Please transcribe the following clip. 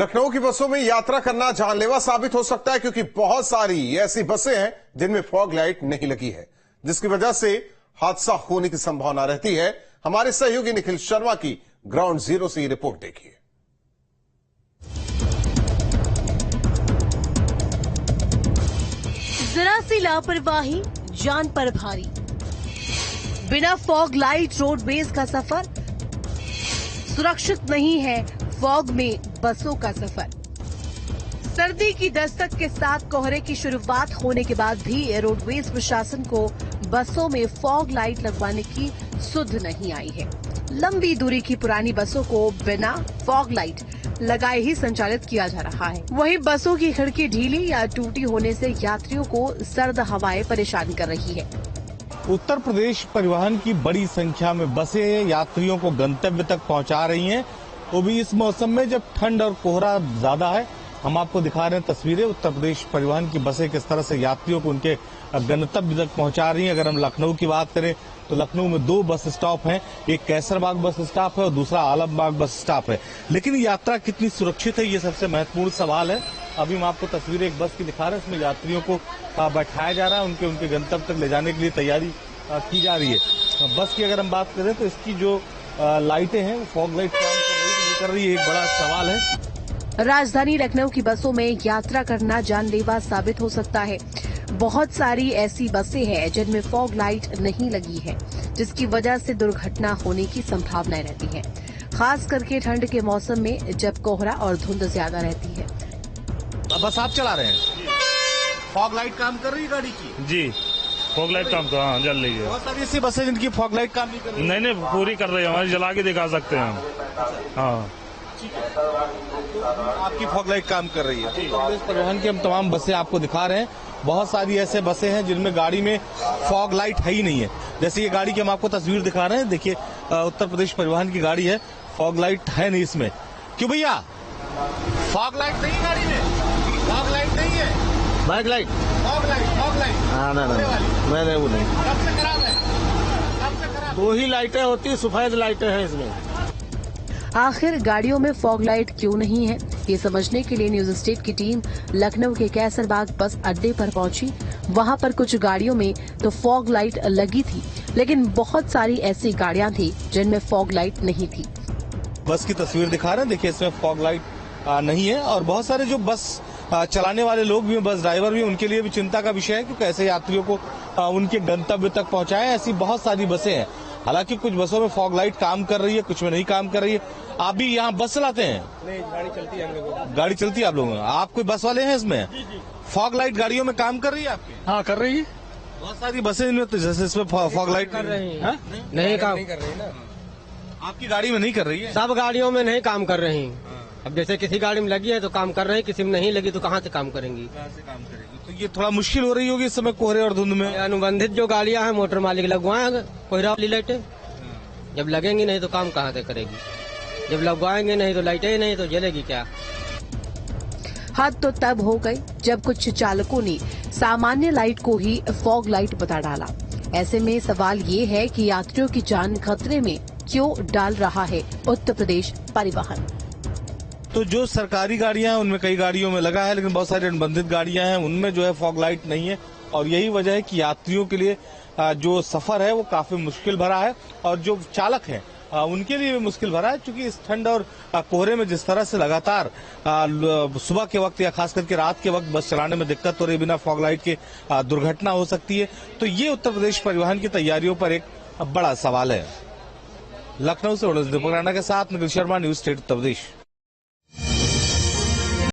लखनऊ की बसों में यात्रा करना जानलेवा साबित हो सकता है, क्योंकि बहुत सारी ऐसी बसें हैं जिनमें फॉग लाइट नहीं लगी है, जिसकी वजह से हादसा होने की संभावना रहती है। हमारे सहयोगी निखिल शर्मा की ग्राउंड जीरो से ये रिपोर्ट देखिए। जरा सी लापरवाही जान पर भारी। बिना फॉग लाइट रोडवेज का सफर सुरक्षित नहीं है। फॉग में बसों का सफर। सर्दी की दस्तक के साथ कोहरे की शुरुआत होने के बाद भी रोडवेज प्रशासन को बसों में फॉग लाइट लगवाने की सुध नहीं आई है। लंबी दूरी की पुरानी बसों को बिना फॉग लाइट लगाए ही संचालित किया जा रहा है। वहीं बसों की खिड़की ढीली या टूटी होने से यात्रियों को सर्द हवाएं परेशान कर रही है। उत्तर प्रदेश परिवहन की बड़ी संख्या में बसें यात्रियों को गंतव्य तक पहुंचा रही हैं, वो भी इस मौसम में जब ठंड और कोहरा ज्यादा है। हम आपको दिखा रहे हैं तस्वीरें उत्तर प्रदेश परिवहन की बसें किस तरह से यात्रियों को उनके गंतव्य तक पहुंचा रही हैं। अगर हम लखनऊ की बात करें तो लखनऊ में 2 बस स्टॉप हैं, एक कैसरबाग बस स्टॉप है और दूसरा आलमबाग बस स्टॉप है। लेकिन यात्रा कितनी सुरक्षित है, ये सबसे महत्वपूर्ण सवाल है। अभी हम आपको तस्वीरें एक बस की दिखा रहे हैं, इसमें यात्रियों को बैठाया जा रहा है, उनके गंतव्य तक ले जाने के लिए तैयारी की जा रही है। बस की अगर हम बात करें तो इसकी जो लाइटें हैं वो फॉग लाइट काम कर रही है, एक बड़ा सवाल है। राजधानी लखनऊ की बसों में यात्रा करना जानलेवा साबित हो सकता है। बहुत सारी ऐसी बसें हैं जिनमें फॉग लाइट नहीं लगी है, जिसकी वजह से दुर्घटना होने की संभावनाएं रहती है, खास करके ठंड के मौसम में जब कोहरा और धुंध ज्यादा रहती है। बस आप चला रहे हैं, फॉग लाइट काम कर रही है गाड़ी की? जी, फॉग लाइट काम तो हाँ जल रही है। बहुत सारी ऐसी बसें जिनकी फॉग लाइट काम नहीं कर रही है। नहीं पूरी कर रही है, हमारी जला के दिखा सकते हैं हम। हाँ आपकी फॉग लाइट काम कर रही है। प्रदेश परिवहन की हम तमाम बसें आपको दिखा रहे हैं। बहुत सारी ऐसे बसें हैं जिनमें गाड़ी में फॉग लाइट है ही नहीं है। जैसे ये गाड़ी की हम आपको तस्वीर दिखा रहे हैं, देखिए उत्तर प्रदेश परिवहन की गाड़ी है, फॉग लाइट है नहीं इसमें। क्यों भैया, फॉग लाइट नहीं गाड़ी में? फॉग लाइट नहीं है, बैक लाइट, फॉग लाइट। हाँ नहीं वो नहीं। कब से खराब है? कब से खराब? 2 ही लाइटें होती है, सफेद लाइटें हैं इसमें। आखिर गाड़ियों में फॉग लाइट क्यों नहीं है, ये समझने के लिए न्यूज स्टेट की टीम लखनऊ के कैसरबाग बस अड्डे पर पहुंची। वहां पर कुछ गाड़ियों में तो फॉग लाइट लगी थी, लेकिन बहुत सारी ऐसी गाड़ियां थी जिनमें फॉग लाइट नहीं थी। बस की तस्वीर दिखा रहे हैं, देखिए इसमें फॉग लाइट नहीं है। और बहुत सारे जो बस चलाने वाले लोग भी, बस ड्राइवर भी, उनके लिए भी चिंता का विषय है, क्योंकि ऐसे यात्रियों को उनके गंतव्य तक पहुंचाएं। ऐसी बहुत सारी बसें हैं। हालांकि कुछ बसों में फॉग लाइट काम कर रही है, कुछ में नहीं काम कर रही है। आप भी यहाँ बस चलाते हैं? नहीं, गाड़ी चलती है हम लोगों। गाड़ी चलती है आप लोगों में? आप कोई बस वाले हैं इसमें? फॉग लाइट गाड़ियों में काम कर रही है आपकी? हाँ कर रही है। बहुत सारी बसें इनमें तो जैसे इसमें फॉग लाइट कर रही है, नहीं काम कर रही ना। आपकी गाड़ी में नहीं कर रही है? सब गाड़ियों में नहीं काम कर रही। अब जैसे किसी गाड़ी में लगी है तो काम कर रहे हैं, किसी में नहीं लगी तो कहाँ से काम करेंगी? तो ये थोड़ा मुश्किल हो रही होगी इस समय कोहरे और धुंध में। अनुबंधित जो गाड़ियां हैं मोटर मालिक लगवाएंगे कोहरा वाली लाइटें। जब लगेंगी नहीं तो काम कहाँ से करेगी? जब लगवाएंगे नहीं तो लाइटें ही नहीं तो जलेगी क्या? हद तो तब हो गई जब कुछ चालकों ने सामान्य लाइट को ही फॉग लाइट बता डाला। ऐसे में सवाल ये है कि यात्रियों की जान खतरे में क्यों डाल रहा है उत्तर प्रदेश परिवहन। तो जो सरकारी गाड़ियां हैं उनमें कई गाड़ियों में लगा है, लेकिन बहुत सारी अनुबंधित गाड़ियां हैं उनमें जो है फॉग लाइट नहीं है। और यही वजह है कि यात्रियों के लिए जो सफर है वो काफी मुश्किल भरा है, और जो चालक हैं उनके लिए भी मुश्किल भरा है, क्योंकि इस ठंड और कोहरे में जिस तरह से लगातार सुबह के वक्त या खास करके रात के वक्त बस चलाने में दिक्कत हो रही है, बिना फॉग लाइट के दुर्घटना हो सकती है। तो ये उत्तर प्रदेश परिवहन की तैयारियों पर एक बड़ा सवाल है। लखनऊ से दीपक राणा के साथ निखिल शर्मा, न्यूज स्टेट उत्तर प्रदेश।